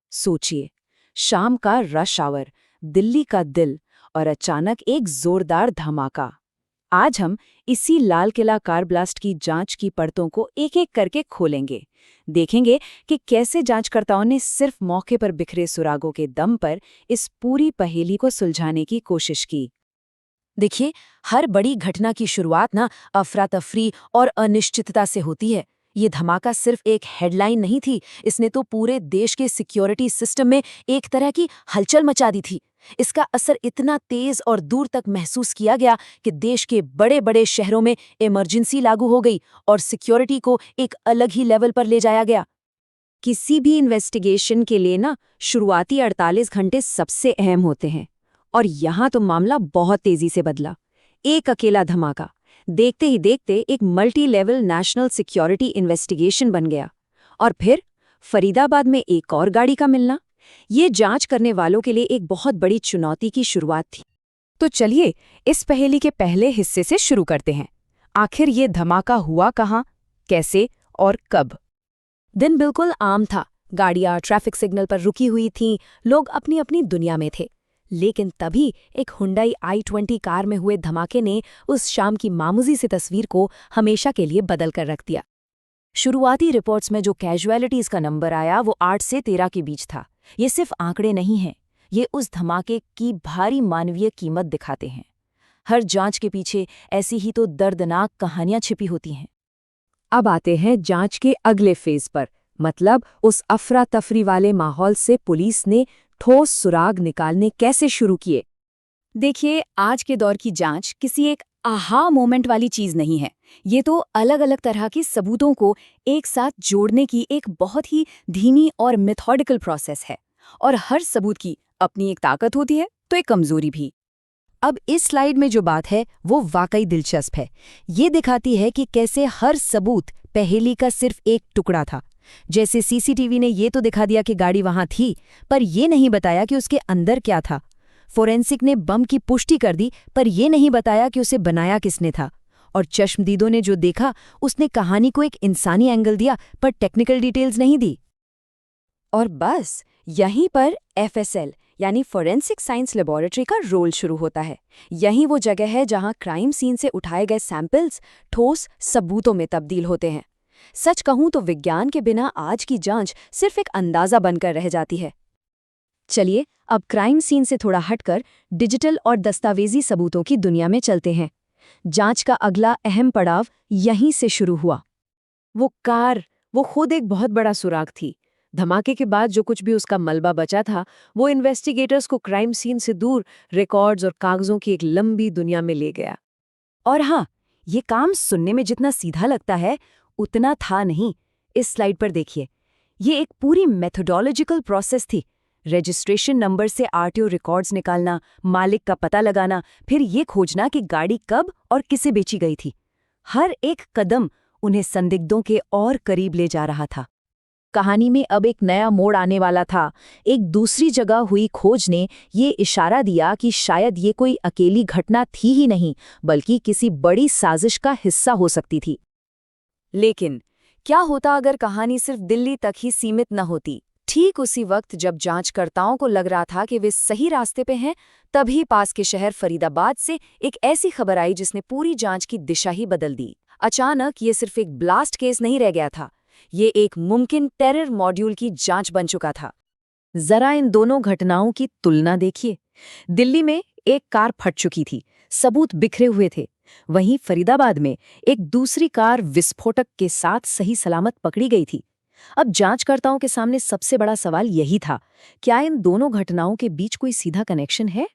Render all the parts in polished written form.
सोचिए, शाम का रश आवर, दिल्ली का दिल और अचानक एक जोरदार धमाका। आज हम इसी लाल किला कार ब्लास्ट की जांच की परतों को एक-एक करके खोलेंगे। देखेंगे कि कैसे जांचकर्ताओं ने सिर्फ मौके पर बिखरे सुरागों के दम पर इस पूरी पहेली को सुलझाने की कोशिश की। देखिए, हर बड़ी घटना की शुरुआत ना अफरा-तफरी और अनिश्चितता से होती है। ये धमाका सिर्फ एक हेडलाइन नहीं थी, इसने तो पूरे देश के सिक्योरिटी सिस्टम में एक तरह की हलचल मचा दी थी। इसका असर इतना तेज और दूर तक महसूस किया गया कि देश के बड़े-बड़े शहरों में इमरजेंसी लागू हो गई और सिक्योरिटी को एक अलग ही लेवल पर ले जाया गया। किसी भी इन्वेस्टिगेशन के लिए ना शुरुआती 48 घंटे सबसे अहम होते हैं। और यहाँ तो मामला बहुत तेजी से बदला। एक अकेला धमाका देखते ही देखते एक multi level national security investigation बन गया। और फिर फरीदाबाद में एक और गाड़ी का मिलना, ये जांच करने वालों के लिए एक बहुत बड़ी चुनौती की शुरुआत थी। तो चलिए इस पहेली के पहले हिस्से से शुरू करते हैं। आखिर ये धमाका हुआ कहाँ, कैसे और कब? दिन बिल्कुल आम था। गाड़ियां ट्रैफिक सिग्नल पर रुकी हुई थीं, लोग अपनी अपनी दुनिया में थे। लेकिन तभी एक हुंडई i20 कार में हुए धमाके ने उस शाम की मामूली सी तस्वीर को हमेशा के लिए बदल कर रख दिया। शुरुआती रिपोर्ट्स में जो कैजुअलिटीज का नंबर आया वो 8 से 13 के बीच था। ये सिर्फ आंकड़े नहीं हैं, ये उस धमाके की भारी मानवीय कीमत दिखाते हैं। हर जांच के पीछे ऐसी ही तो दर्दनाक कहानियां छिपी होती हैं। अब आते हैं जांच के अगले फेज पर, मतलब उस अफरा तफरी वाले माहौल से पुलिस ने ठोस सुराग निकालने कैसे शुरू किए। देखिए, आज के दौर की जांच किसी एक आहा मोमेंट वाली चीज नहीं है। ये तो अलग अलग तरह के सबूतों को एक साथ जोड़ने की एक बहुत ही धीमी और मेथोडिकल प्रोसेस है। और हर सबूत की अपनी एक ताकत होती है तो एक कमजोरी भी। अब इस स्लाइड में जो बात है वो वाकई दिलचस्प है। ये दिखाती है कि कैसे हर सबूत पहेली का सिर्फ एक टुकड़ा था। जैसे सीसीटीवी ने ये तो दिखा दिया कि गाड़ी वहां थी, पर ये नहीं बताया कि उसके अंदर क्या था। फोरेंसिक ने बम की पुष्टि कर दी, पर यह नहीं बताया कि उसे बनाया किसने था। और चश्मदीदों ने जो देखा उसने कहानी को एक इंसानी एंगल दिया, पर टेक्निकल डिटेल्स नहीं दी। और बस यहीं पर एफएसएल यानी फोरेंसिक साइंस लेबोरेटरी का रोल शुरू होता है। यही वो जगह है जहां क्राइम सीन से उठाए गए सैंपल्स ठोस सबूतों में तब्दील होते हैं। सच कहूं तो विज्ञान के बिना आज की जांच सिर्फ एक अंदाजा बनकर रह जाती है। चलिए अब क्राइम सीन से थोड़ा हटकर डिजिटल और दस्तावेजी सबूतों की दुनिया में चलते हैं। जांच का अगला अहम पड़ाव यहीं से शुरू हुआ। वो कार, वो खुद एक बहुत बड़ा सुराग थी। धमाके के बाद जो कुछ भी उसका मलबा बचा था, वो इन्वेस्टिगेटर्स को क्राइम सीन से दूर रिकॉर्ड्स और कागजों की एक लंबी दुनिया में ले गया। और हाँ, ये काम सुनने में जितना सीधा लगता है उतना था नहीं। इस स्लाइड पर देखिए, ये एक पूरी मेथोडोलॉजिकल प्रोसेस थी। रजिस्ट्रेशन नंबर से आरटीओ रिकॉर्ड्स निकालना, मालिक का पता लगाना, फिर ये खोजना कि गाड़ी कब और किसे बेची गई थी। हर एक कदम उन्हें संदिग्धों के और करीब ले जा रहा था। कहानी में अब एक नया मोड़ आने वाला था। एक दूसरी जगह हुई खोज ने ये इशारा दिया कि शायद ये कोई अकेली घटना थी ही नहीं, बल्कि किसी बड़ी साजिश का हिस्सा हो सकती थी। लेकिन क्या होता अगर कहानी सिर्फ दिल्ली तक ही सीमित न होती? ठीक उसी वक्त जब जांचकर्ताओं को लग रहा था कि वे सही रास्ते पे हैं, तभी पास के शहर फरीदाबाद से एक ऐसी खबर आई जिसने पूरी जांच की दिशा ही बदल दी। अचानक ये सिर्फ एक ब्लास्ट केस नहीं रह गया था, ये एक मुमकिन टेरर मॉड्यूल की जांच बन चुका था। जरा इन दोनों घटनाओं की तुलना देखिए। दिल्ली में एक कार फट चुकी थी, सबूत बिखरे हुए थे। वहीं फरीदाबाद में एक दूसरी कार विस्फोटक के साथ सही सलामत पकड़ी गई थी। अब जांचकर्ताओं के सामने सबसे बड़ा सवाल यही था, क्या इन दोनों घटनाओं के बीच कोई सीधा कनेक्शन है?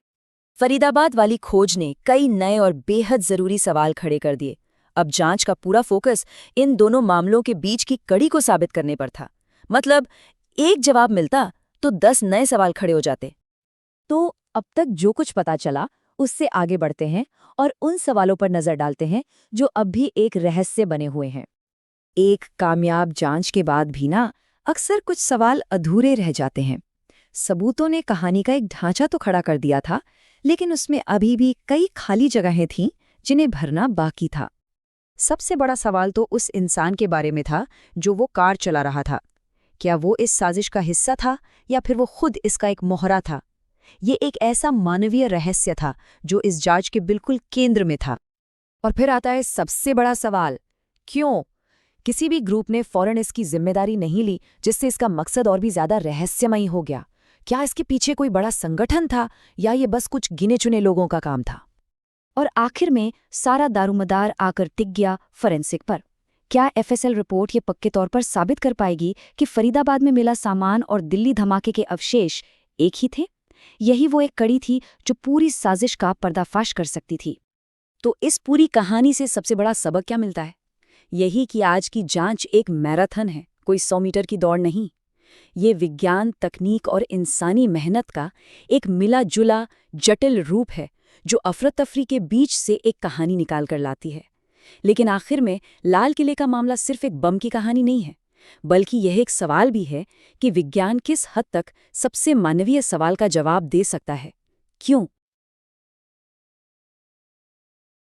फरीदाबाद वाली खोज ने कई नए और बेहद जरूरी सवाल खड़े कर दिए। अब जांच का पूरा फोकस इन दोनों मामलों के बीच की कड़ी को साबित करने पर था। मतलब एक जवाब मिलता तो 10 नए सवाल खड़े हो जाते। तो अब तक जो कुछ पता चला उससे आगे बढ़ते हैं और उन सवालों पर नजर डालते हैं जो अब भी एक रहस्य बने हुए हैं। एक कामयाब जांच के बाद भी ना अक्सर कुछ सवाल अधूरे रह जाते हैं। सबूतों ने कहानी का एक ढांचा तो खड़ा कर दिया था, लेकिन उसमें अभी भी कई खाली जगहें थीं जिन्हें भरना बाकी था। सबसे बड़ा सवाल तो उस इंसान के बारे में था जो वो कार चला रहा था। क्या वो इस साजिश का हिस्सा था या फिर वो खुद इसका एक मोहरा था? ये एक ऐसा मानवीय रहस्य था जो इस जांच के बिल्कुल केंद्र में था। और फिर आता है सबसे बड़ा सवाल, क्यों? किसी भी ग्रुप ने फौरन इसकी जिम्मेदारी नहीं ली, जिससे इसका मकसद और भी ज्यादा रहस्यमयी हो गया। क्या इसके पीछे कोई बड़ा संगठन था या ये बस कुछ गिने चुने लोगों का काम था? और आखिर में सारा दारोमदार आकर टिक गया फोरेंसिक पर। क्या एफएसएल रिपोर्ट ये पक्के तौर पर साबित कर पाएगी कि फरीदाबाद में मिला सामान और दिल्ली धमाके के अवशेष एक ही थे? यही वो एक कड़ी थी जो पूरी साजिश का पर्दाफाश कर सकती थी। तो इस पूरी कहानी से सबसे बड़ा सबक क्या मिलता है? यही कि आज की जांच एक मैराथन है, कोई 100 मीटर की दौड़ नहीं। ये विज्ञान, तकनीक और इंसानी मेहनत का एक मिला-जुला जटिल रूप है जो अफरा-तफरी के बीच से एक कहानी निकाल कर लाती है। लेकिन आखिर में लाल किले का मामला सिर्फ एक बम की कहानी नहीं है, बल्कि यह एक सवाल भी है कि विज्ञान किस हद तक सबसे मानवीय सवाल का जवाब दे सकता है, क्यों?